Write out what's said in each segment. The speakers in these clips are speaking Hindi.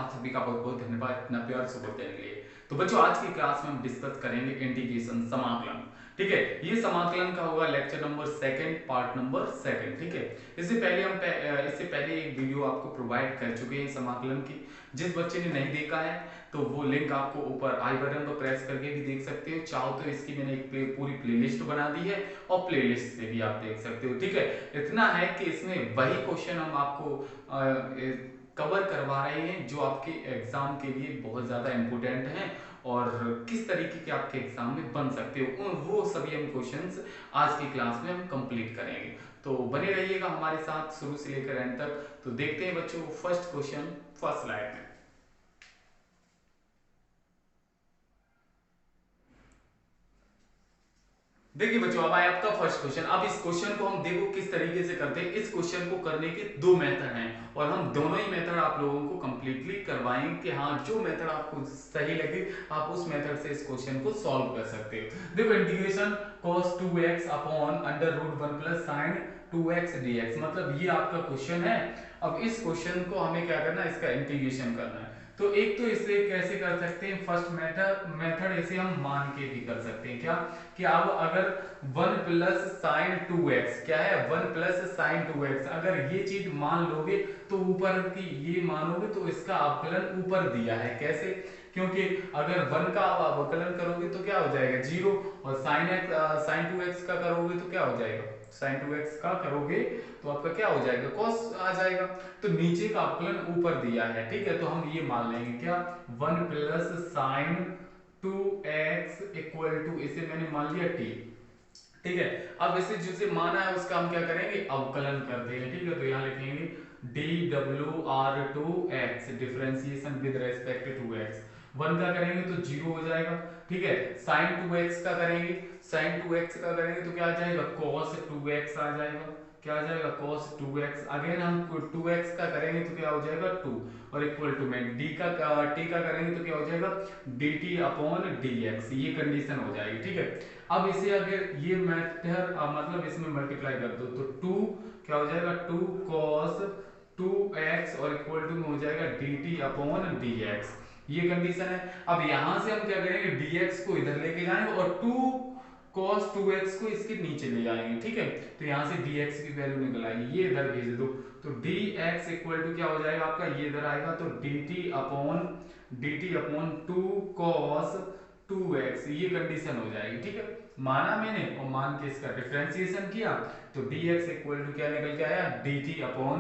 आप सभी का बहुत बहुत धन्यवाद इतना प्यार सपोर्ट देने के लिए। तो बच्चों, आज की क्लास में हम डिस्कस करेंगे इंटीग्रेशन, समाकलन। ठीक है, ये समाकलन का होगा lecture number second, part number second. ठीक है, इससे पहले एक वीडियो आपको प्रोवाइड कर चुके हैं समाकलन की। जिस बच्चे ने नहीं देखा है तो वो लिंक आपको ऊपर आई बटन पर प्रेस करके भी देख सकते हो। चाहो तो इसकी मैंने एक पूरी प्लेलिस्ट बना दी है और प्लेलिस्ट से भी आप देख सकते हो। ठीक है, इतना है कि इसमें वही क्वेश्चन हम आपको कवर करवा रहे हैं जो आपके एग्जाम के लिए बहुत ज़्यादा इंपॉर्टेंट हैं और किस तरीके के आपके एग्जाम में बन सकते हो, वो सभी हम क्वेश्चंस आज की क्लास में हम कंप्लीट करेंगे। तो बने रहिएगा हमारे साथ शुरू से लेकर एंड तक। तो देखते हैं बच्चों फर्स्ट क्वेश्चन, फर्स्ट स्लाइड में। देखिए बच्चों, अब आया आपका फर्स्ट क्वेश्चन। अब इस क्वेश्चन को हम देखो किस तरीके से करते हैं। इस क्वेश्चन को करने के दो मेथड हैं और हम दोनों ही मेथड आप लोगों को कंप्लीटली करवाएंगे कि हाँ, जो मेथड आपको सही लगे आप उस मेथड से इस क्वेश्चन को सॉल्व कर सकते हो। देखो, integration cos 2x upon under root 1 plus sine 2x dx, मतलब ये आपका क्वेश्चन है। अब इस क्वेश्चन को हमें क्या करना है, इसका इंटीग्रेशन करना है। तो एक तो इसे कैसे कर सकते हैं, फर्स्ट मेथड इसे हम मान के भी कर सकते हैं। क्या कि अब अगर 1 प्लस साइन 2x, क्या है 1 प्लस साइन 2x, अगर ये चीज मान लोगे तो ऊपर की ये मानोगे तो इसका अवकलन ऊपर दिया है। कैसे? क्योंकि अगर 1 का अवकलन करोगे तो क्या हो जाएगा 0, और साइन 2x का करोगे तो क्या हो जाएगा, साइन 2x का करोगे तो आपका क्या हो जाएगा, cos आ जाएगा। तो नीचे का अवकलन ऊपर दिया है। ठीक है, तो हम ये मान लेंगे क्या 1 plus sine 2x equal to, इसे मैंने मान लिया t। ठीक है, अब इसे जिसे माना है उसका हम क्या करेंगे, अवकलन कर देंगे। ठीक है, तो यहां लिखेंगे dwr2x differentiation with respect to x। 1 का करेंगे तो 0 हो जाएगा। ठीक है, sin 2x का करेंगे, sin 2x का करेंगे तो क्या आ जाएगा, cos 2x आ जाएगा। क्या आ जाएगा, cos 2x। अगेन हम 2x का करेंगे तो क्या हो जाएगा 2, और इक्वल टू में t का करेंगे तो क्या हो जाएगा dt अपॉन dx, ये कंडीशन हो जाएगी। ठीक है, अब इसे अगर ये मेथड मतलब इसमें मल्टीप्लाई कर दो तो 2 क्या हो जाएगा 2 cos 2x और इक्वल टू में हो जाएगा dt अपॉन dx, ये कंडीशन है। अब यहां से हम क्या करेंगे, dx को इधर लेके जाएंगे और 2 cos 2x को इसके नीचे ले जाएंगे। ठीक है, तो यहां से dx की वैल्यू निकल आएगी, ये इधर भेज दो तो dx इक्वल टू क्या हो जाएगा आपका, ये इधर आएगा तो dt अपॉन 2 cos 2x, ये कंडीशन हो जाएगी। ठीक है, माना मैंने और मान के इसका डिफरेंशिएशन किया तो dx इक्वल टू क्या निकल के आया, dt अपॉन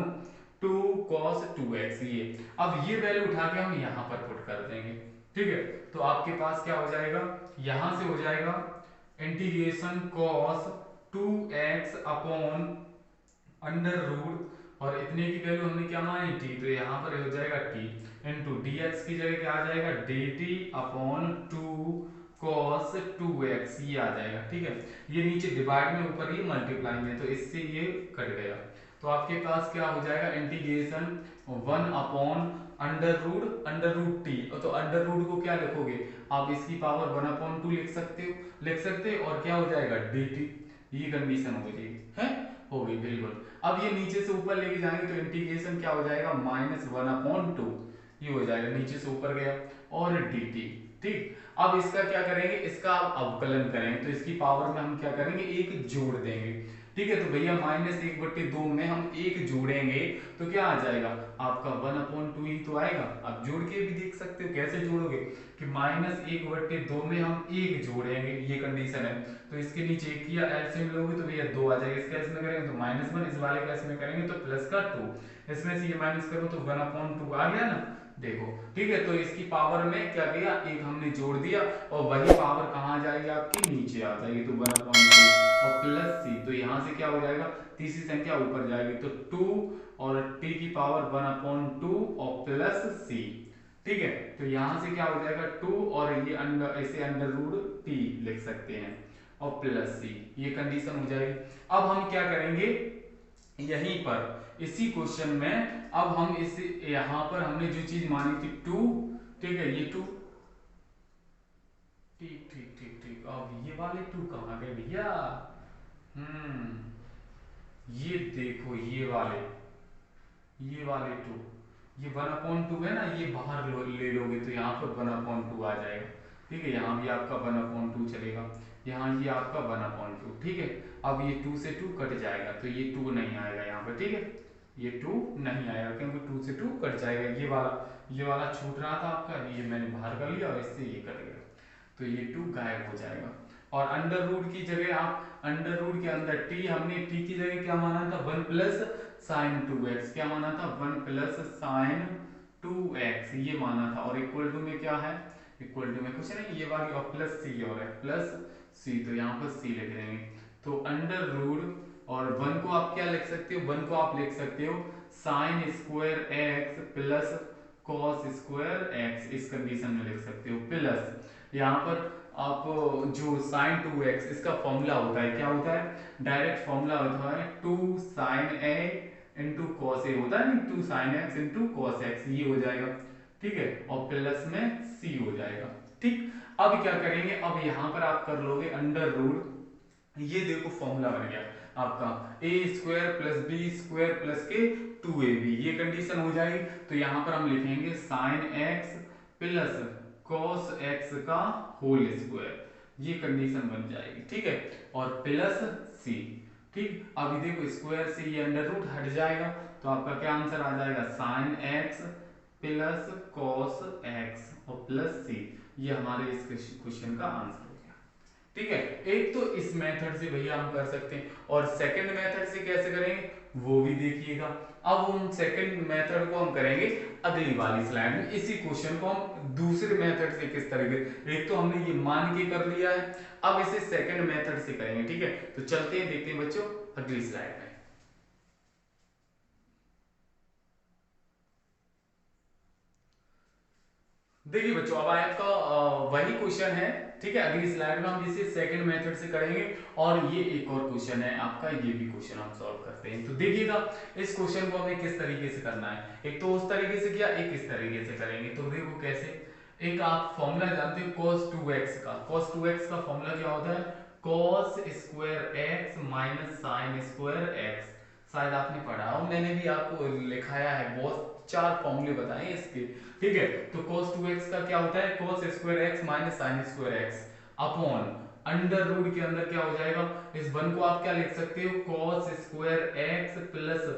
2 cos 2x। ये अब ये वैल्यू उठा के हम यहां पर पुट कर देंगे। ठीक है, तो आपके पास क्या हो जाएगा, यहां से हो जाएगा integration cos 2x upon under root, और इतने की वैल्यू हमने क्या मानी t, तो यहाँ पर हो जाएगा t इंटू dx की जगह क्या आ जाएगा dt अपॉन 2 cos 2x, ये आ जाएगा। ठीक है, ये नीचे डिवाइड में ऊपर ये मल्टीप्लाई में, तो इससे ये कट गया। तो आपके पास क्या हो जाएगा integration 1 upon under root t, तो अंडर रूट को क्या लिखोगे आप, इसकी पावर 1 अपॉन 2 लिख सकते हो और क्या हो जाएगा dt, ये कंडीशन हो जाएगी है, हो गई बिल्कुल। अब ये नीचे से ऊपर लेके जाएंगे तो इंटीग्रेशन क्या हो जाएगा -1 अपॉन 2, ये हो जाएगा नीचे से ऊपर गया और dt। ठीक, अब इसका क्या करेंगे, इसका अवकलन करेंगे तो इसकी पावर में हम क्या करेंगे, एक जोड़ देंगे। ठीक है, तो भैया -1/2 में हम एक जोड़ेंगे तो क्या आ जाएगा आपका 1 अपॉन 2 ही तो आएगा। अब जोड़ के भी देख सकते हो, कैसे जोड़ोगे कि -1/2 में हम एक जोड़ेंगे, ये कंडीशन है। तो इसके नीचे एक किया, एलसीएम लोगे तो भैया 2 आ जाएगा। इसका इसमें करेंगे तो -1, इस वाले का इसमें करेंगे तो प्लस का 2, इसमें से ये माइनस करो तो 1 अपॉन 2 आ गया ना, देखो। ठीक है, तो इसकी पावर में क्या किया, एक हमने जोड़ दिया और वही पावर कहाँ आ जाएगी आपकी, नीचे आ जाएगी, तो 1 अपॉन 2 और प्लस सी, तो यहाँ से क्या हो जाएगा तीसरी संख्या ऊपर जाएगी तो 2 और t की पावर 1 अपॉन 2 और प्लस सी। ठीक है, तो यहां से क्या हो जाएगा 2 और ये अंडर, ऐसे अंडर रूट टी लिख सकते हैं और प्लस सी, ये कंडीशन हो जाएगी। अब हम क्या करेंगे, यहीं पर इसी क्वेश्चन में अब हम इस यहां पर हमने जो चीज मानी थी 2, ठीक है, ये 2, ठीक ठीक ठीक ठीक, अब ये वाले 2 कहां गए भैया, ये देखो ये वाले 2, ये 1/2 है ना, ये बाहर ले लोगे तो यहाँ पर 1/2 आ जाएगा। ठीक है, यहाँ भी आपका 1/2 चलेगा, यहाँ ये आपका 1/2। ठीक है, अब ये 2 से 2 कट जाएगा तो ये 2 नहीं आएगा यहाँ पर। ठीक है, ये 2 नहीं आएगा क्योंकि 2 से 2 कट जाएगा। ये वाला छूट रहा था आपका, ये मैंने बाहर कर लिया और इससे ये कट गया, तो ये 2 गायब हो जाएगा। और अंडर रूट की जगह आप अंडर रूट के अंदर टी, हमने टी की जगह क्या माना था, 1 प्लस साइन 2x, क्या माना था, 1 प्लस साइन 2x ये माना था। और इक्वल टू में क्या है, इक्वल टू में कुछ नहीं, ये वाली और प्लस सी और है प्लस सी, तो यहाँ पर सी लिख देंगे। तो अंडर रूट और 1 को आप क्या लिख सकते हो, 1 को आप लिख सकते हो sine square x plus cos square x, इस कंडीशन में लिख सकते हो। प्लस यहाँ पर आप जो साइन 2x इसका फॉर्मूला होता है, क्या होता है, डायरेक्ट फॉर्मूला होता है 2 sign A into cos A, होता है नहीं, 2 sine x into cos x, ये हो जाएगा। ठीक है, और प्लस में सी हो जाएगा। ठीक, अब क्या करेंगे, अब यहां पर आप कर लोगे अंडर रूट, ये देखो फॉर्मूला बन गया आपका a square plus B square plus के 2ab, ये कंडीशन हो जाएगी। तो यहां पर हम लिखेंगे sine x plus cos x का होल स्क्वायर, ये कंडीशन बन जाएगी। ठीक है, और प्लस सी। ठीक, अभी देखो स्क्वायर से ये अंडर रूट हट जाएगा, तो आपका क्या आंसर आ जाएगा, sine x plus cos x और प्लस सी, ये हमारे इस क्वेश्चन का आंसर हो गया। ठीक है, एक तो इस मेथड से भैया हम कर सकते हैं, और सेकंड मेथड से कैसे करेंगे वो भी देखिएगा। अब हम सेकंड मेथड को हम करेंगे अगली वाली स्लाइड में। इसी क्वेश्चन को हम दूसरे मेथड से किस तरीके, एक तो हमने ये मान के कर लिया है, अब इसे सेकंड मेथड से करेंगे। ठीक है, तो चलते हैं, देखते हैं बच्चों अगली स्लाइड में। देखिए बच्चों, अब आपका वही क्वेश्चन है। ठीक है, अगली स्लाइड में हम इसे सेकंड मेथड से करेंगे, और ये एक और क्वेश्चन है आपका, ये भी क्वेश्चन हम सॉल्व करते हैं। तो देखिएगा इस क्वेश्चन को हमें किस तरीके से करना है, एक तो उस तरीके से किया, एक इस तरीके से करेंगे। तो देखो कैसे, एक आप फॉर्मूला जानते हो cos 2x का, cos 2x का फॉर्मूला क्या होता है, cos square x minus sine square x, शायद आपने पढ़ा हो, मैंने भी आपको लिखाया है, बहुत 4 फॉर्मूले बताए इसके। ठीक है, तो cos 2x का क्या होता है, cos square x minus sine square x upon under root के अंदर क्या हो जाएगा, इस 1 को आप क्या लिख सकते हो, cos square x plus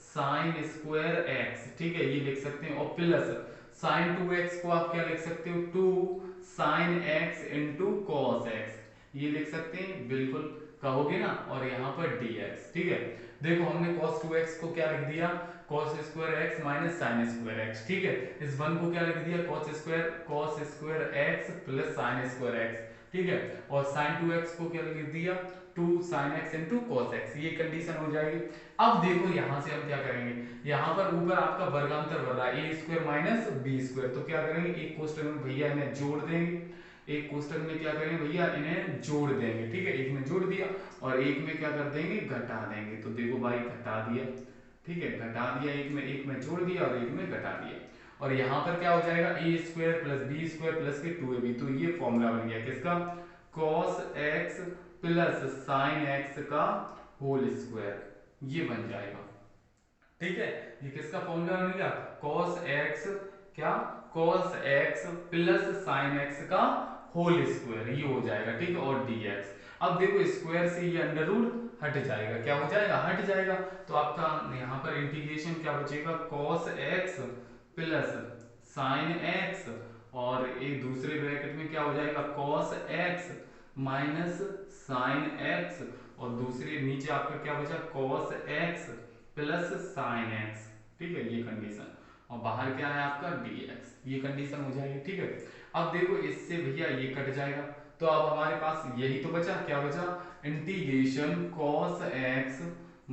sign square x। ठीक है, ये लिख सकते हैं, और प्लस साइन 2x को आप क्या लिख सकते हो, 2 sine x into cos x, ये लिख सकते हैं, बिल्कुल कहोगे ना, और यहाँ पर dx। ठीक है, देखो हमने cos 2x को क्या लिख दिया, cos square x minus sine square x। ठीक है, इस 1 को क्या लिख दिया, cos square x plus sign square x। ठीक है, और sin 2x को क्या लिख दिया, 2 sin x into cos x, ये कंडीशन हो जाएगी। अब देखो यहां से हम क्या करेंगे, यहां पर ऊपर आपका वर्गांतर बन रहा है a square minus b square, तो क्या करेंगे, एक कोष्टक में भैया इन्हें जोड़ देंगे, एक कोष्टक में क्या करेंगे भैया, इन्हें जोड़ देंगे। ठीक है, एक में जोड़ दिया और एक में क्या कर देंगे, घटा देंगे। तो देखो भाई घटा दिया, ठीक है, घटा दिया, एक में जोड़ दिया और एक में घटा दिया, और यहाँ पर क्या हो जाएगा, a square plus B square plus के 2ab, तो ये फॉर्मूला बन गया किसका, cos x plus sine x का होल स्क्वायर, ये बन जाएगा। ठीक है, ये किसका फॉर्मूला बन गया, cos x, क्या, cos x plus sine x का होल स्क्वायर, ये हो जाएगा। ठीक है, और dx, अब देखो स्क्वायर से ये अंडर रूट हट जाएगा, क्या हो जाएगा, हट जाएगा, तो आपका यहाँ पर इंटीग्रेशन क्या बचेगा, cos x plus sine x, और एक दूसरे ब्रैकेट में क्या हो जाएगा, cos x minus sine x, और दूसरे नीचे आपका क्या बचा, cos x plus sine x। ठीक है, ये कंडीशन, और बाहर क्या है आपका dx, ये कंडीशन हो जाएगी। ठीक है, अब देखो इससे भैया ये कट जाएगा, तो अब हमारे पास यही तो बचा, क्या बचा, integration cos x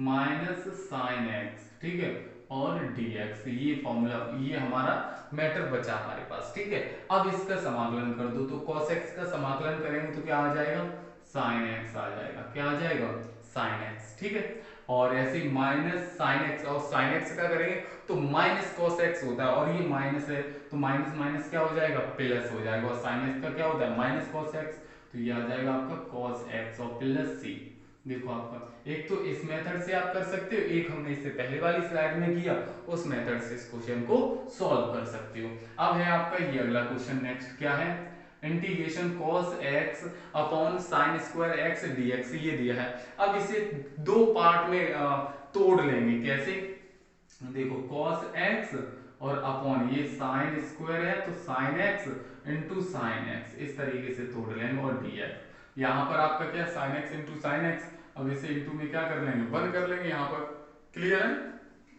minus sine x। ठीक है, और dx, ये फॉर्मूला, ये हमारा मैटर बचा हमारे पास। ठीक है, अब इसका समाकलन कर दो, तो cos x का समाकलन करेंगे तो क्या आ जाएगा, sin x आ जाएगा, क्या आ जाएगा, sin x। ठीक है, और ऐसे ही माइनस साइन एक्स, और साइन एक्स का करेंगे तो माइनस कॉस एक्स होता है, और ये माइनस है तो माइनस माइनस क्या हो जाएगा, प्लस हो जाएगा, और साइन एक्स का क्या होता है, माइनस कॉस एक्स, तो ये आ जाएगा आपका cos x और प्लस सी। देखो आपका एक तो इस मेथड से आप कर सकते हो, एक हमने इससे पहले वाली स्लाइड में किया उस मेथड से इस क्वेश्चन को सॉल्व कर सकते हो। अब है आपका ये अगला क्वेश्चन, नेक्स्ट क्या है, integration cos x upon sine square x dx ये दिया है। अब इसे दो पार्ट में तोड़ लेंगे, कैसे, देखो cos x और अपॉन ये साइन स्क्वायर है तो sine x into sine x, इस तरीके से तोड़ लेंगे और dx यहाँ पर आपका क्या sine x into sine x, अब इसे इंटू में क्या कर लेंगे वन कर लेंगे यहाँ पर, क्लियर है।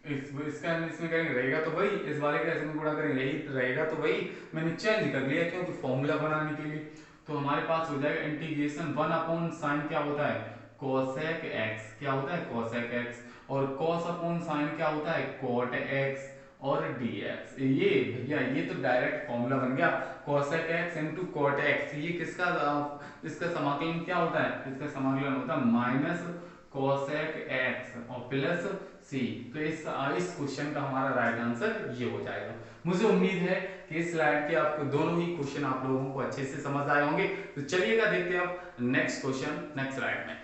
इसका इसमें करेंगे रहेगा तो वही, इस वाले का इसमें गुणा करेंगे यही रहेगा तो वही, मैंने चेंज कर लिया क्योंकि फॉर्मूला बनाने के लिए। तो हमारे पास हो जाएगा इंटीग्रेशन वन अपॉन साइन क्या होता है कोसेक एक्स, क्या होता है कोसेक एक्स, और कॉस अपॉन साइन क्या होता है कोट एक्स और dx। ये भैया ये तो डायरेक्ट फॉर्मूला बन गया, cosec x into cot x, ये किसका इसका समाकलन क्या होता है, इसका समाकलन होता है माइनस कोसेक एक्स और प्लस सी। तो इस क्वेश्चन का हमारा राइट आंसर ये हो जाएगा। मुझे उम्मीद है कि इस स्लाइड के आपको दोनों ही क्वेश्चन आप लोगों को अच्छे से समझ आए होंगे। तो चलिएगा देखते हैं अब नेक्स्ट क्वेश्चन नेक्स्ट स्लाइड में।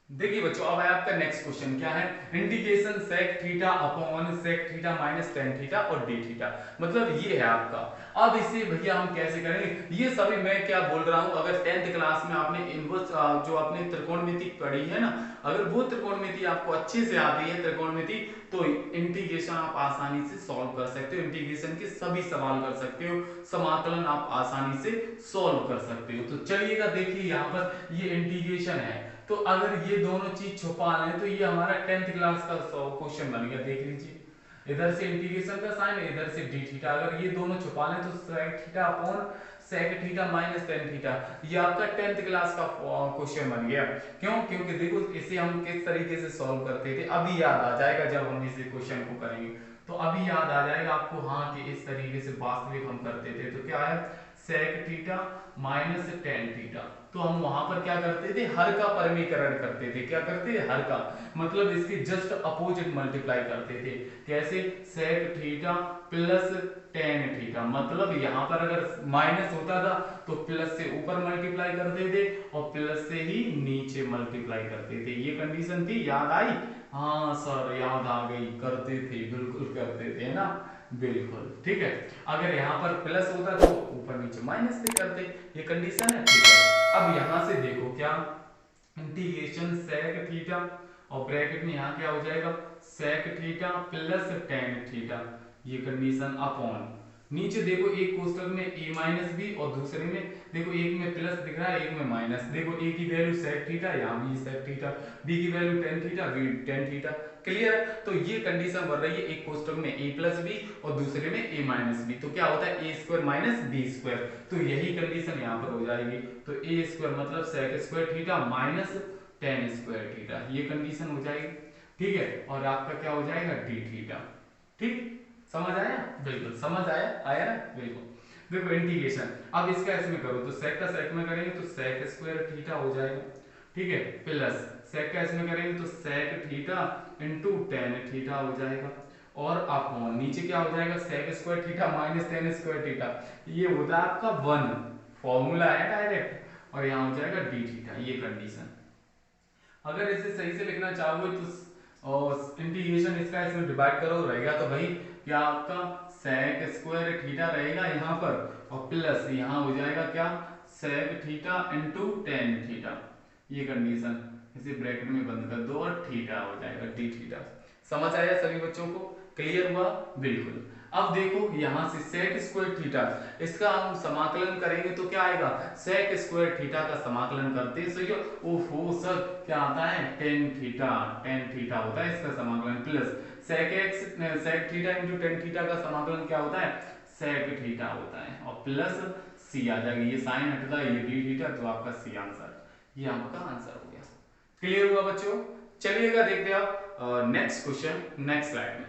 देखिए बच्चों अब है आपका नेक्स्ट क्वेश्चन, क्या है, integration sec theta upon sec theta minus tan theta और डी थीटा, मतलब ये है आपका। अब इसे भैया हम कैसे करेंगे, ये सभी मैं क्या बोल रहा हूं, अगर 10th क्लास में आपने इनवर्स जो आपने त्रिकोणमिति पढ़ी है ना, अगर वो त्रिकोणमिति आपको अच्छे से आती है त्रिकोणमिति, तो इंटीग्रेशन आप आसानी से सॉल्व कर सकते हो, इंटीग्रेशन के सभी सवाल कर सकते हो, समाकलन आप आसानी से सॉल्व कर सकते हो। तो चलिएगा देखिए यहाँ पर ये इंटीग्रेशन है, तो अगर ये दोनों चीज छुपा लें तो ये हमारा 10th क्लास का क्वेश्चन बन गया, देख लीजिए इधर से इंटीग्रेशन का साइन इधर से डी थीटा, अगर ये दोनों छुपा लें तो sec theta upon sec theta minus tan theta, ये आपका 10th क्लास का क्वेश्चन बन गया। क्यों, क्योंकि देखो इसे हम किस तरीके से सॉल्व करते थे, अभी याद आ जाएगा जब हम इस क्वेश्चन को करेंगे, तो अभी याद आ जाएगा आपको, हाँ कि इस तरीके से वास्तविक हम करते थे। तो क्या है sec theta minus tan theta, तो हम वहां पर क्या करते थे हर का परमीकरण करते थे, क्या करते थे हर का, मतलब इसके जस्ट अपोजिट मल्टीप्लाई करते थे, कैसे sec theta plus tan theta, मतलब यहां पर अगर माइनस होता था तो प्लस से ऊपर मल्टीप्लाई करते थे और प्लस से ही नीचे मल्टीप्लाई करते थे, ये कंडीशन थी, याद आई, हाँ सर याद आ गई, करते थे बिल्कुल करते थे ना, बिल्कुल ठीक है। अगर यहाँ पर प्लस होता तो ऊपर नीचे माइनस से करते, ये कंडीशन है, ठीक है। अब यहाँ से देखो क्या इंटीग्रेशन सेक थीटा और ब्रैकेट में यहाँ क्या हो जाएगा sec theta plus tan theta, ये कंडीशन अपॉन नीचे देखो एक कोष्टक में a माइनस बी और दूसरे में देखो एक में प्लस दिख रहा है एक में माइनस, देखो a की वैल्यू सेक थीटा यहाँ भी सेक थीटा, b की value tan theta b tan theta, clear है। तो ये कंडीशन बन रही है एक कोष्टक में a प्लस बी और दूसरे में a माइनस बी, तो क्या होता है a square minus B square, तो यही कंडीशन यहाँ पर हो जाएगी। तो a स्क्वायर मतलब sec square theta minus tan square theta, ये कंडीशन हो जाएगी, ठीक है। और आपका क्या हो जाएगा डी थीटा, ठीक, समझ आया, बिल्कुल समझ आया, आया ना, बिल्कुल। देखो इंटीग्रेशन अब इसका इसमें करो तो सेक का सेक में करेंगे तो सेक स्क्वायर थीटा हो जाएगा, ठीक है, प्लस सेक का इसमें करेंगे तो sec theta into tan theta हो जाएगा, और अपॉन नीचे क्या हो जाएगा sec square theta minus tan square theta, ये होता है आपका वन, फॉर्मूला है डायरेक्ट, और यहाँ हो जाएगा डी थीटा, ये कंडीशन। अगर इसे सही से लिखना चाहोगे तो और इंटीग्रेशन इसका इसमें डिवाइड करो रहेगा तो भाई क्या आपका सेक स्क्वायर थीटा रहेगा यहाँ पर और प्लस यहाँ हो जाएगा क्या sec theta into tan theta, ये कंडीशन, इसे ब्रैकेट में बंद कर दो और थीटा हो जाएगा डी थीटा। समझ आया सभी बच्चों को, क्लियर हुआ, बिल्कुल। अब देखो यहाँ से सेक स्क्वायर थीटा, इसका हम समाकलन करेंगे तो क्या आएगा सेक स्क्वायर थीटा का समाकलन करते हैं सही, ओहो सर क्या आता है टेन थीटा होता है इसका समाकलन, plus sec x sec theta into tan theta का समाकलन क्या होता है सेक थीटा होता है, और प्लस सी आ जाएगा, ये साइन हटता है ये डी थीटा, तो आपका सी आंसर, ये आपका आंसर हो गया। क्लियर हुआ बच्चों, चलिएगा देखते हैं आप नेक्स्ट क्वेश्चन नेक्स्ट स्लाइड में।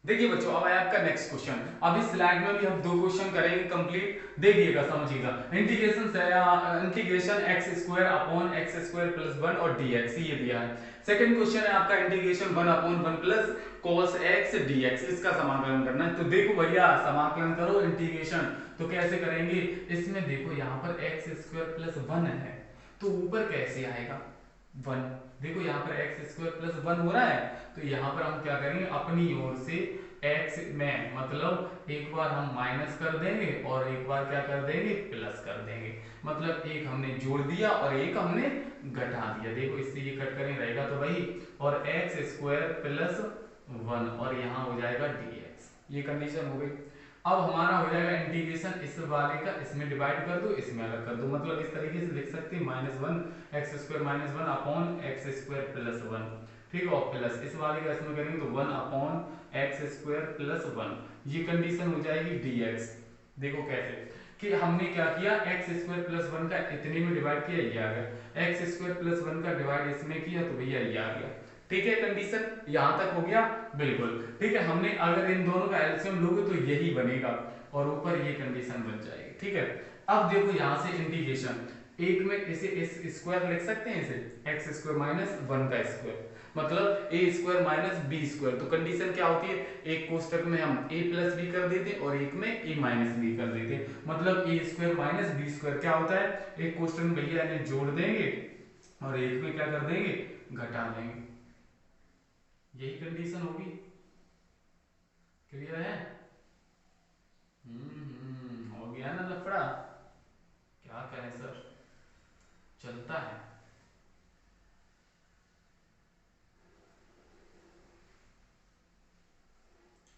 देखिए बच्चों, अब है आपका नेक्स्ट क्वेश्चन। अब इस स्लाइड में भी हम दो क्वेश्चन करेंगे कंप्लीट, देखिएगा समझिएगा। Integration x square upon x square plus one और डीएक्स, ये दिया है। सेकंड क्वेश्चन है आपका integration one upon one plus cos x dx, इसका समाकलन करना है। तो देखो भैया, समाकलन करो इंटीग्रेशन, तो कैसे करेंगे? इसमें देखो यहाँ पर एक्स स्क्वायर प्लस वन है, तो ऊपर कैसे आएगा वन? देखो यहाँ पर एक्स स्क्वायर प्लस वन हो रहा है, तो यहाँ पर हम क्या करेंगे, अपनी ओर से x में मतलब एक बार हम माइनस कर देंगे और एक बार क्या कर देंगे, प्लस कर देंगे। मतलब एक हमने जोड़ दिया और एक हमने घटा दिया। देखो इससे ये कट करें, रहेगा तो वही, और एक्स स्क्वायर प्लस वन और यहाँ हो जाएगा dx, ये कंडीशन हो गई। अब हमारा हो जाएगा इंटीग्रेशन इस वाले का इसमें डिवाइड कर दो, इसमें अलग कर दो। मतलब इस तरीके से लिख सकते हैं minus one x square minus one upon x square plus one, ठीक है, और प्लस इस वाले का इसमें करेंगे तो one upon x square plus one, ये कंडीशन हो जाएगी dx। देखो कैसे कि हमने क्या किया, एक्स स्क्वायर प्लस वन का इतने में डिवाइड किया, ये आ गया। एक्स स्क्वायर प्लस वन का डिवाइड इसमें किया तो भैया ये आ गया। ठीक है, कंडीशन यहां तक हो गया, बिल्कुल ठीक है। हमने अगर इन दोनों का एलसीएम लोगे तो यही बनेगा और ऊपर ये कंडीशन बन जाएगी। ठीक है, अब देखो यहां से इंटीग्रेशन एक में इसे इस स्क्वायर लिख सकते हैं, इसे एक्स स्क्वायर माइनस वन का स्क्वायर, मतलब ए स्क्वायर माइनस बी स्क्वायर। तो कंडीशन क्या होती है, एक कोष्टक में हम ए प्लस बी कर देते और एक में ए माइनस बी कर देते। मतलब ए स्क्वायर माइनस बी स्क्वायर क्या होता है, एक कोष्टक में भैया इन्हें जोड़ देंगे और एक में क्या कर देंगे, घटा देंगे। यही कंडीशन होगी। क्लियर है? हो गया ना लफड़ा, क्या करें सर, चलता है।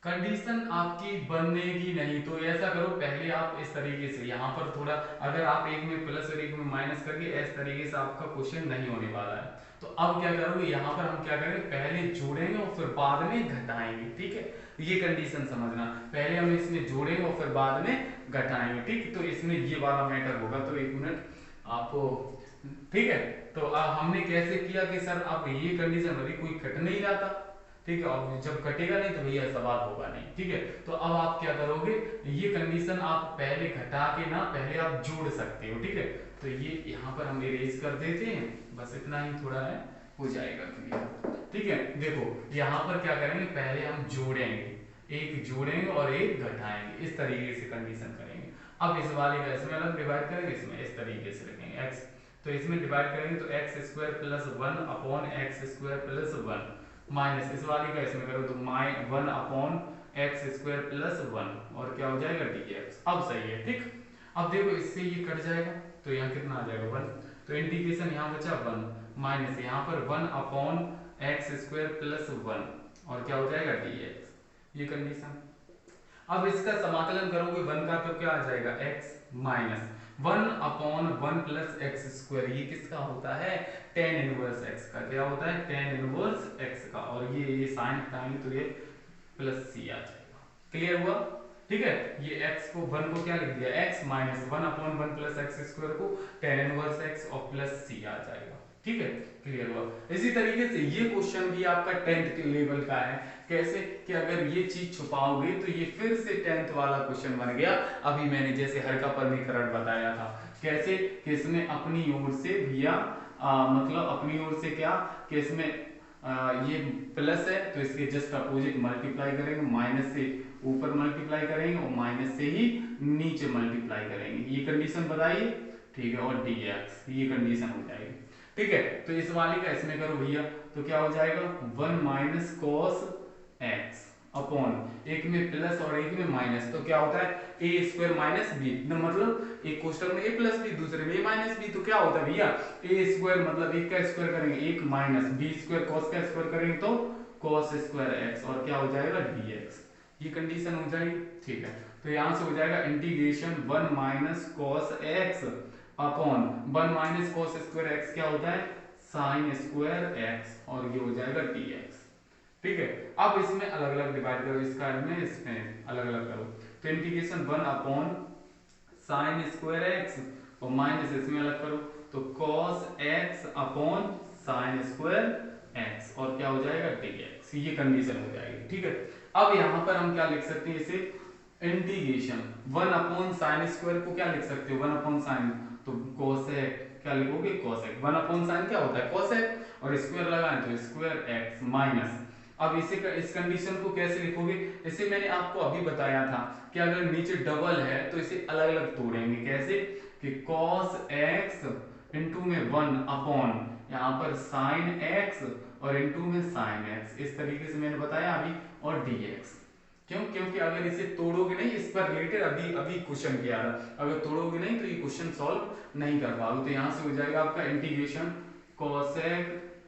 कंडीशन आपकी बनेगी नहीं, तो ऐसा करो पहले आप इस तरीके से यहाँ पर थोड़ा, अगर आप एक में प्लस और एक में माइनस करके इस तरीके से आपका क्वेश्चन नहीं होने वाला है। तो अब क्या करोगे, यहाँ पर हम क्या करेंगे, पहले जोड़ेंगे और फिर बाद में घटाएंगे। ठीक है, ये कंडीशन समझना, पहले हम इसमें जोड़ेंगे और फिर बाद में घटाएंगे। ठीक, तो इसमें ये वाला मैटर होगा। तो एक मिनट आपको, ठीक है। तो हमने कैसे किया कि सर अब ये कंडीशन अभी कोई कट नहीं रहा था, ठीक है, और जब कटेगा नहीं तो भैया सवाल होगा नहीं। ठीक है, तो अब आप क्या करोगे, ये कंडीशन आप पहले घटा के ना पहले आप जोड़ सकते हो। ठीक है, तो ये यहाँ पर हम इरेज कर देते हैं, बस इतना ही थोड़ा है, हो जाएगा क्लियर। ठीक है, देखो यहाँ पर क्या करेंगे, पहले हम जोड़ेंगे, एक जोड़ेंगे और एक घटाएंगे, इस तरीके से कंडीशन करेंगे। अब इस वाले का इसमें अलग डिवाइड करेंगे, इसमें इस तरीके से रखेंगे एक्स, तो इसमें डिवाइड करेंगे तो x square plus one upon x square plus one, minus इस वाली का इसमें करो तो one upon x square plus one, और क्या हो जाएगा dx। अब सही है, ठीक। अब देखो इससे ये कट जाएगा तो यहाँ कितना आ जाएगा वन, तो इंटीग्रेशन यहाँ बचा वन, माइनस यहाँ पर one upon x square plus one, और क्या हो जाएगा dx, ये कंडीशन। अब इसका समाकलन करोगे वन का तो क्या आ जाएगा x minus one upon one plus x square, ये किसका होता है, टेन इनवर्स x का। क्या होता है, टेन इनवर्स x का, और ये साइन हटाएंगे तो ये प्लस सी आ जाएगा। क्लियर हुआ? ठीक है, ये x को वन को क्या लिख दिया, x minus one upon one plus x square को टेन इनवर्स x और प्लस सी आ जाएगा। ठीक है, क्लियर हुआ? इसी तरीके से ये क्वेश्चन भी आपका 10th के लेवल का है। कैसे कि अगर ये चीज छुपाओगे तो ये फिर से 10th वाला क्वेश्चन बन गया। अभी मैंने जैसे हल्का परमीकरण बताया था, कैसे कि इसमें अपनी ओर से भैया मतलब अपनी ओर से क्या कि इसमें ये प्लस है तो इसके जस्ट अपोजिट मल्टीप्लाई करेंगे, माइनस से ऊपर मल्टीप्लाई करेंगे और माइनस से ही नीचे मल्टीप्लाई करेंगे, ये कंडीशन बताइए। ठीक है, और dx, ये कंडीशन हो जाएगी। ठीक है, तो इस वाली का इसमें करो भैया तो क्या हो जाएगा, one minus cos x upon एक में प्लस और एक में माइनस, तो क्या होता है ए स्क्वायर माइनस बी, मतलब एक कोष्टक में ए प्लस बी दूसरे में ए माइनस बी, तो क्या होता है भैया ए स्क्वायर मतलब एक का स्क्वायर करेंगे एक माइनस बी स्क्वायर कॉस का स्क्वायर करेंगे तो कॉस स्क्वायर एक्स, और क्या हो जाएगा dx, ये कंडीशन हो जाएगी। ठीक है, तो यहां से हो जाएगा integration one minus cos x upon one minus cos square x क्या होता है साइन स्क्वायर एक्स, और ये हो जाएगा dx। ठीक है, अब इसमें अलग अलग डिवाइड करो, इसका इसमें अलग अलग करो, तो integration one upon sine square x और माइनस इसमें अलग करो तो cos x upon sine square x, और क्या हो जाएगा dx। ये कंडीशन हो जाएगी। ठीक है, अब यहाँ पर हम क्या लिख सकते हैं इसे, इंटीग्रेशन 1/sin² को क्या लिख सकते हो, 1/sin, तो कोसेक क्या लिखोगे, कोसेक 1/sin क्या होता है कोसेक, और स्क्वायर लगाएं तो स्क्वायर एक्स माइनस। अब इसे इस कंडीशन को कैसे लिखोगे, इसे मैंने आपको अभी बताया था कि अगर नीचे डबल है तो इसे अलग अलग तोड़ेंगे, कैसे कि cos x इंटू में 1 यहाँ पर sin x और इंटू में sin x, इस तरीके से मैंने बताया अभी, और dx। क्यों, क्योंकि अगर इसे तोड़ोगे नहीं, इस पर रिलेटेड अभी अभी क्वेश्चन किया था, अगर तोड़ोगे नहीं तो ये क्वेश्चन सॉल्व नहीं कर पाओगे। तो यहाँ से हो जाएगा आपका integration cosec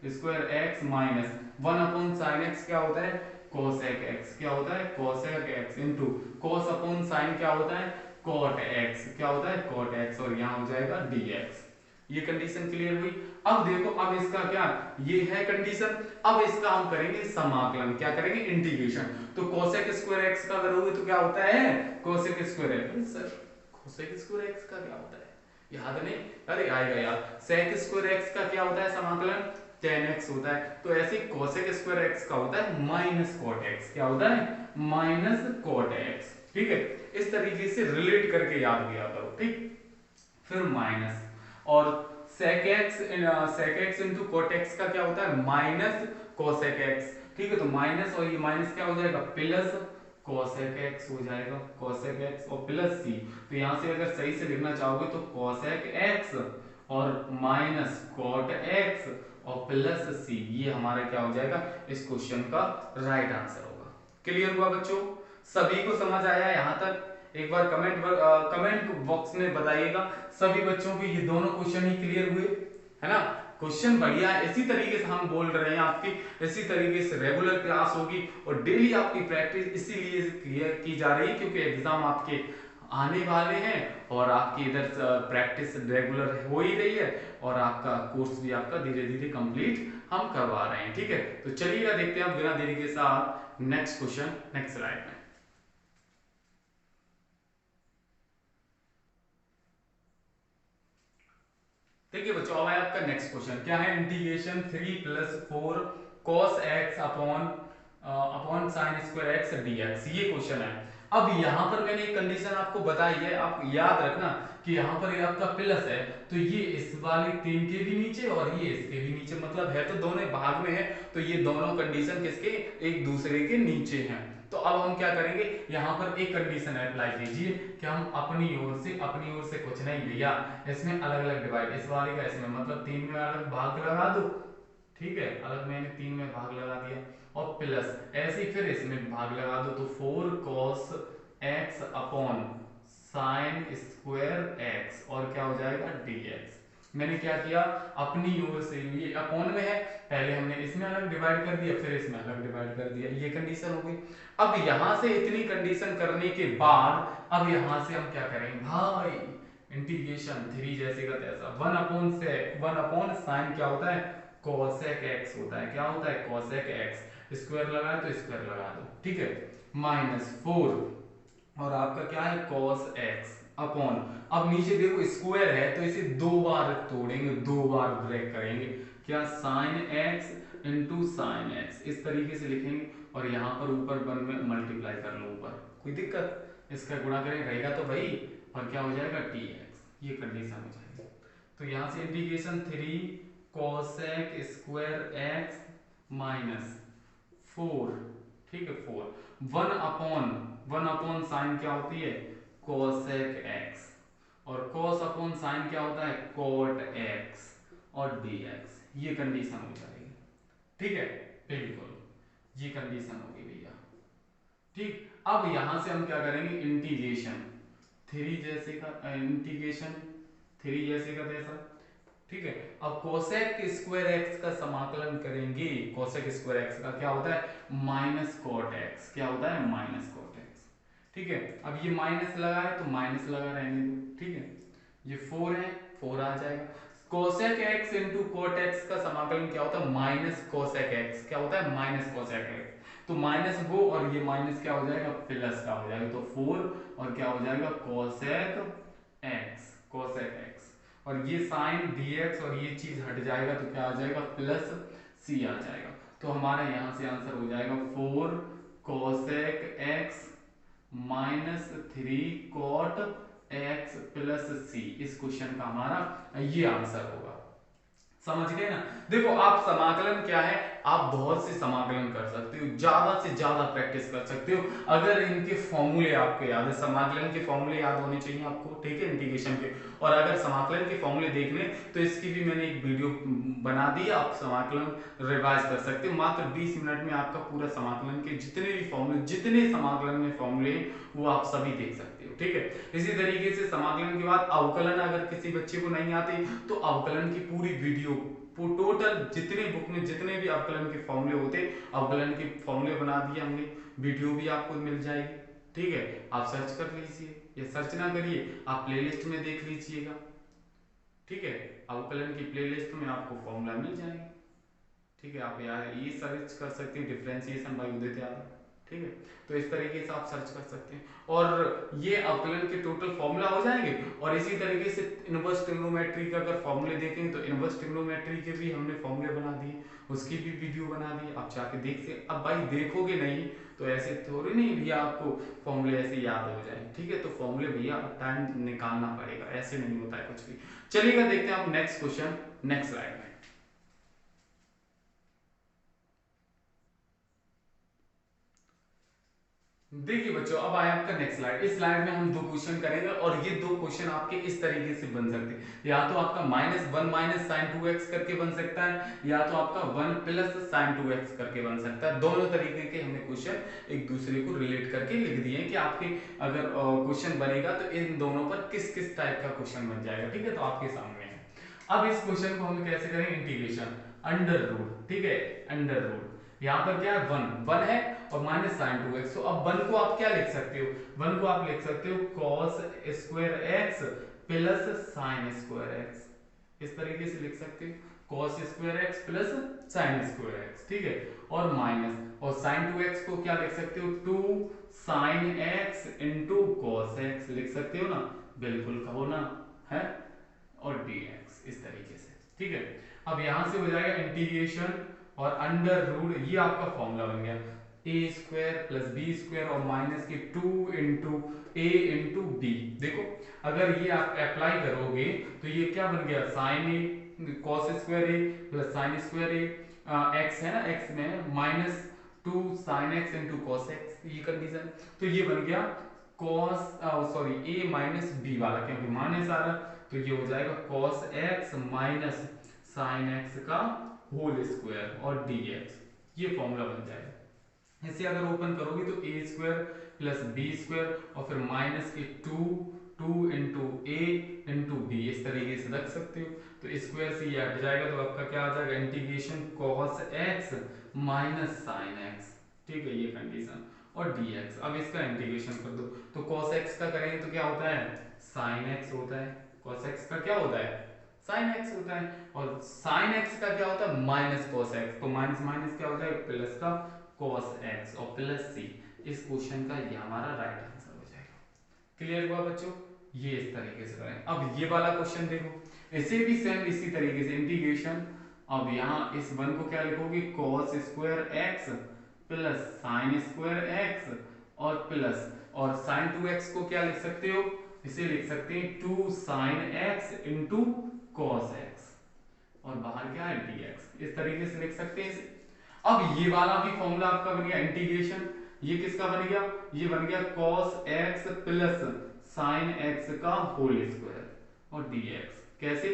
square x minus 1/sin x क्या होता है cosec x, क्या होता है cosec x इंटू cos/sin क्या होता है cot x, क्या होता है cot x, और यहाँ हो जाएगा dx। ये कंडीशन क्लियर हुई। अब देखो, अब इसका क्या, ये है कंडीशन, अब इसका हम करेंगे समाकलन, क्या करेंगे इंटीग्रेशन। तो cosec स्क्वायर x का करोगे तो क्या होता है cosec square x, sir cosec square x का क्या होता है याद नहीं, अरे आएगा यार, sec स्क्वायर x का क्या होता है समाकलन tan x होता है। तो ऐसे cosec स्क्वायर x का होता है माइनस cot x, क्या होता है माइनस cot x। ठीक है, इस तरीके से रिलेट करके याद किया करो। ठीक, फिर माइनस, और sec x into cot x का क्या होता है माइनस cosec x। ठीक है, तो माइनस और ये माइनस क्या हो जाएगा प्लस cosec x हो जाएगा, cosec x और प्लस c। तो यहाँ से अगर सही से लिखना चाहोगे तो cosec x और माइनस cot x और प्लस c, ये हमारा क्या हो जाएगा इस क्वेश्चन का राइट आंसर होगा। क्लियर हुआ बच्चों, सभी को समझ आया यहाँ तक? एक बार कमेंट बॉक्स में बताइएगा सभी बच्चों को ये दोनों क्वेश्चन ही क्लियर हुए, है ना। क्वेश्चन बढ़िया है, इसी तरीके से हम बोल रहे हैं आपकी, इसी तरीके से रेगुलर क्लास होगी और डेली आपकी प्रैक्टिस इसीलिए क्लियर की जा रही है क्योंकि एग्जाम आपके आने वाले हैं और आपकी इधर प्रैक्टिस रेगुलर हो ही रही है और आपका कोर्स भी आपका धीरे धीरे कंप्लीट हम करवा रहे हैं। ठीक है, तो चलिएगा देखते हैं बिना देरी के साथ नेक्स्ट क्वेश्चन नेक्स्ट स्लाइड में। देखिए बच्चों, अब है आपका नेक्स्ट क्वेश्चन, क्या है integration 3 + 4 cos x upon sin square x dx, ये क्वेश्चन है। अब यहाँ पर मैंने एक कंडीशन आपको बताई है, आप याद रखना कि यहाँ पर ये आपका प्लस है तो ये इस वाले 3 के भी नीचे और ये इसके भी नीचे, मतलब है तो दोनों भाग में है, तो ये दोनों कंडीशन किसके एक दूसरे के नीचे हैं। तो अब हम क्या करेंगे, यहाँ पर एक कंडीशन अप्लाई कीजिए कि हम अपनी ओर से कुछ नहीं भैया, इसमें अलग अलग डिवाइड, इस वाले का इसमें मतलब 3 में अलग भाग लगा दो। ठीक है, अलग मैंने 3 में भाग लगा दिया और प्लस ऐसे ही फिर इसमें भाग लगा दो तो 4 cos x upon sin square x और क्या हो जाएगा dx। मैंने क्या किया, अपनी ओर से, ये अपॉन में है, पहले हमने इसमें अलग डिवाइड कर दिया फिर इसमें अलग डिवाइड कर दिया, ये कंडीशन हो गई। अब यहां से इतनी कंडीशन करने के बाद अब यहां से हम क्या करेंगे भाई, इंटीग्रेशन 3 जैसे का तैसा 1 sin क्या होता है cosec x होता है, क्या होता है cosec x, स्क्वायर लगाए तो स्क्वायर लगा दो। ठीक है, -4 और आपका क्या है cos x अपॉन, अब नीचे देखो स्क्वायर है तो इसे 2 बार तोड़ेंगे, 2 बार ब्रेक करेंगे, क्या sin x into sin x, इस तरीके से लिखेंगे और यहाँ पर ऊपर 1 में मल्टीप्लाई कर लो ऊपर, कोई दिक्कत, इसका गुणा करें रहेगा तो भाई और क्या हो जाएगा dx, ये कंडीशन हो जाएगी। तो यहाँ से integration 3 cosec square x minus 4, ठीक है 4 1 अपॉन साइन क्या होती है cosec x और cos अपॉन साइन क्या होता है cot x और dx, ये कंडीशन हो जाएगी। ठीक है, बिल्कुल ये कंडीशन होगी भैया। ठीक, अब यहां से हम क्या करेंगे इंटीग्रेशन 3 जैसे का इंटीग्रेशन 3 जैसे का जैसा। ठीक है, अब कोसेक स्क्वायर एक्स का समाकलन करेंगे, कोसेक स्क्वायर एक्स का क्या होता है माइनस कॉट एक्स, क्या होता है माइनस कॉट एक्स। ठीक है, अब ये माइनस लगा है तो माइनस लगा रहने दो। ठीक है, ये 4 है 4 आ जाएगा, cosec x into cot x का समाकलन क्या होता है माइनस कोसेक एक्स, क्या होता है माइनस कोसेक एक्स, तो माइनस वो और ये माइनस क्या हो जाएगा प्लस का हो जाएगा, तो 4 और क्या हो जाएगा कोसेक एक्स, कोसेक एक्स और ये साइन dx और ये चीज हट जाएगा तो क्या आ जाएगा प्लस c आ जाएगा। तो हमारा यहाँ से आंसर हो जाएगा 4 cosec x minus 3 cot x plus c. इस क्वेश्चन का हमारा ये आंसर होगा। समझ गए ना। देखो आप समाकलन क्या है, आप बहुत से समाकलन कर सकते हो, ज्यादा से ज्यादा प्रैक्टिस कर सकते हो अगर इनके फॉर्मूले आपको याद है। समाकलन के फॉर्मूले याद होने चाहिए आपको, ठीक है, इंटीग्रेशन के। और अगर समाकलन के फॉर्मूले देखने तो इसकी भी मैंने एक वीडियो बना दी, आप समाकलन रिवाइज कर सकते हो। मात्र 20 मिनट में आपका पूरा समाकलन के जितने भी फॉर्मूले, जितने समाकलन में फॉर्मूले वो आप सभी देख सकते हो, ठीक है। इसी तरीके से समाकलन के बाद अवकलन अगर किसी बच्चे को नहीं आती तो अवकलन की पूरी वीडियो टोटल जितने बुक में जितने भी अवकलन के फॉर्मूले होते, अवकलन के फॉर्मूले बना दिए हमने, वीडियो भी आपको मिल जाएगी, ठीक है। आप सर्च कर लीजिए या सर्च ना करिए, आप प्लेलिस्ट में देख लीजिएगा, ठीक है। अवकलन की प्लेलिस्ट में आपको फॉर्मूला मिल जाएंगे, ठीक है। आप यार ये सर्च कर सकते हैं डिफरेंशिएशन बाय उदित यादव, ठीक है। तो इस तरीके से आप सर्च कर सकते हैं और ये अवकलन के टोटल फॉर्मूला हो जाएंगे। और इसी तरीके से इनवर्स ट्रिग्नोमेट्री का अगर फॉर्मूले देखेंगे तो इनवर्स ट्रिग्नोमेट्री के भी हमने फॉर्मूले बना दिए, उसकी भी वीडियो बना दी, आप जाके देख सकते। अब भाई देखोगे नहीं तो ऐसे थोड़ी नहीं भैया आपको फॉर्मूले ऐसे याद हो जाए, ठीक है। तो फॉर्मूले भैया टाइम निकालना पड़ेगा, ऐसे नहीं होता है कुछ भी। चलिएगा देखते हैं आप नेक्स्ट क्वेश्चन नेक्स्ट स्लाइड में। देखिए बच्चों अब आया आपका नेक्स्ट स्लाइड। इस स्लाइड में हम दो क्वेश्चन करेंगे और ये दो क्वेश्चन आपके इस तरीके से बन सकते हैं, या तो आपका -1 माइनस साइन 2x करके बन सकता है, या तो आपका 1 प्लस साइन 2x करके बन सकता है। दोनों तरीके के हमने क्वेश्चन एक दूसरे को रिलेट करके लिख दिए हैं कि आपके अगर क्वेश्चन बनेगा तो इन दोनों पर किस किस टाइप का क्वेश्चन बन जाएगा, ठीक है। तो आपके सामने है। अब इस क्वेश्चन को हम कैसे करेंगे, इंटीग्रेशन अंडर रूट, ठीक है, अंडर रूट। यहाँ पर क्या है, 1 है और माइनस साइन 2x। तो अब 1 को आप क्या लिख सकते हो, 1 को आप लिख सकते हो cos square x plus sign square x। इस तरीके से लिख सकते हो cos square x plus sign square x, ठीक है। और माइनस और साइन 2x को क्या लिख सकते हो, 2 sine x into cos x लिख सकते हो ना, बिल्कुल कहो ना, है। और dx इस तरीके से, ठीक है। अब यहां से हो जाएगा इंटीग्रेशन और अंडर रूट, ये आपका फॉर्मूला बन गया ए स्क्वायर प्लस बी स्क्वायर और माइनस के 2 इंटू ए इंटू बी। देखो अगर ये आप अप्लाई करोगे तो ये क्या बन गया, साइन ए कॉस स्क्वायर ए प्लस साइन स्क्वायर ए, एक्स है ना, एक्स में minus 2 sine x into cos x, ये कंडीशन। तो ये बन गया कॉस सॉरी ए माइनस बी वाला, क्योंकि माइनस आ रहा तो ये हो जाएगा cos x minus sine x का होल स्क्वायर और dx, ये फॉर्मूला बन जाएगा। इसे अगर ओपन करोगे तो ए स्क्वायर प्लस बी स्क्वायर और फिर माइनस के 2 इंटू ए इंटू बी, इस तरीके से रख सकते हो। तो स्क्वायर से ये हट जाएगा तो आपका क्या आ जाएगा, integration cos x minus sine x, ठीक है, ये कंडीशन और dx। अब इसका इंटीग्रेशन कर दो तो cos x का करेंगे तो क्या होता है, साइन x होता है। cos x का क्या होता है, साइन x होता है। और साइन x का क्या होता है, माइनस cos x। तो माइनस माइनस क्या होता है, प्लस का cos x और प्लस c। इस क्वेश्चन का ये हमारा राइट आंसर हो जाएगा। क्लियर हुआ बच्चों, ये इस तरीके से करें। अब ये वाला क्वेश्चन देखो, इसे भी सेम इसी तरीके से इंटीग्रेशन। अब यहाँ इस 1 को क्या लिखोगे, cos square x plus sign square x और प्लस और साइन 2x को क्या लिख सकते हो, इसे लिख सकते हैं 2 sine x into cos x और बाहर क्या है dx, इस तरीके से लिख सकते हैं। अब ये वाला भी फॉर्मूला आपका बन गया इंटीग्रेशन, ये किसका बन गया, ये बन गया cos x plus sine x का होल स्क्वायर और dx। कैसे,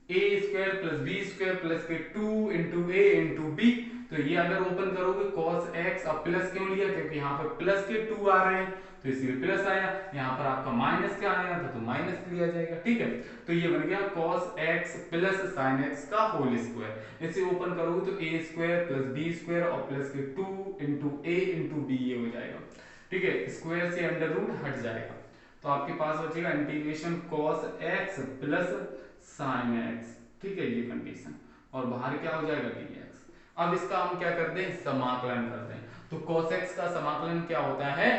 a square plus B square plus के 2 इंटू ए इंटू बी। तो ये अगर ओपन करोगे cos x, अब प्लस क्यों लिया, क्योंकि यहाँ पर प्लस के 2 आ रहे हैं तो इसलिए प्लस आया। यहाँ पर आपका माइनस क्या आया था तो माइनस लिया जाएगा, ठीक है। तो ये बन गया cos x plus sin x का होल स्क्वायर। इसे ओपन करोगे तो a square plus B square और प्लस के 2 इंटू ए इंटू बी, ये हो जाएगा, ठीक है। स्क्वायर से अंडर रूट हट जाएगा तो आपके पास बचेगा integration cos x plus sin x, ठीक है, ये कंडीशन और बाहर क्या हो जाएगा dx। अब इसका हम क्या करते हैं, समाकलन करते हैं। तो cos x का समाकलन क्या होता है,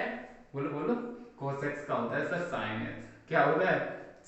बोलो बोलो, cos x का होता है सर sin x, क्या होता है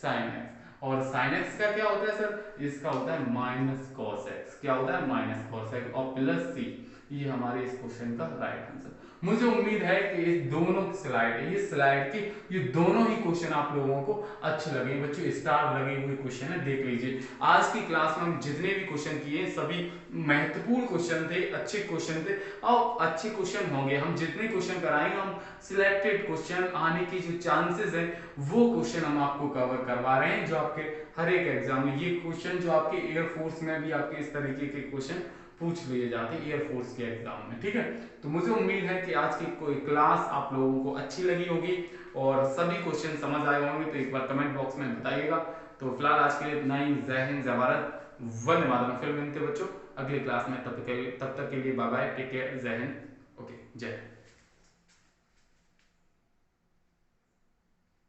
sin x। और साइन एक्स का क्या होता है सर, इसका होता है माइनस कॉस एक्स, क्या होता है माइनस कॉस एक्स, और प्लस सी, ये हमारे इस क्वेश्चन का राइट आंसर। मुझे उम्मीद है कि इस दोनों स्लाइड, ये स्लाइड की ये दोनों ही क्वेश्चन आप लोगों को अच्छे लगे बच्चों, स्टार लगे हुए क्वेश्चन है, देख लीजिए। आज की क्लास में हम जितने भी क्वेश्चन किए सभी महत्वपूर्ण क्वेश्चन थे, अच्छे क्वेश्चन थे और अच्छे क्वेश्चन होंगे। हम जितने क्वेश्चन कराएंगे हम सिलेक्टेड क्वेश्चन आने की जो चांसेस है वो क्वेश्चन हम आपको कवर करवा रहे हैं, जो आपके हर एक एग्जाम में ये क्वेश्चन, जो आपके एयरफोर्स में भी आपके इस तरीके के क्वेश्चन पूछ लिए जाते हैं एयरफोर्स के एग्जाम में, ठीक है। तो मुझे उम्मीद है कि आज की कोई क्लास आप लोगों को अच्छी लगी होगी और सभी क्वेश्चन समझ आए होंगे, तो एक बार कमेंट बॉक्स में बताइएगा। तो फिलहाल आज के लिए इतना ही। जय हिंद, जय भारत, वंदे मातरम। फिर मिलते बच्चों अगली क्लास में, तब तक के लिए बाय बाय, टेक केयर, जय हिंद, ओके, जय।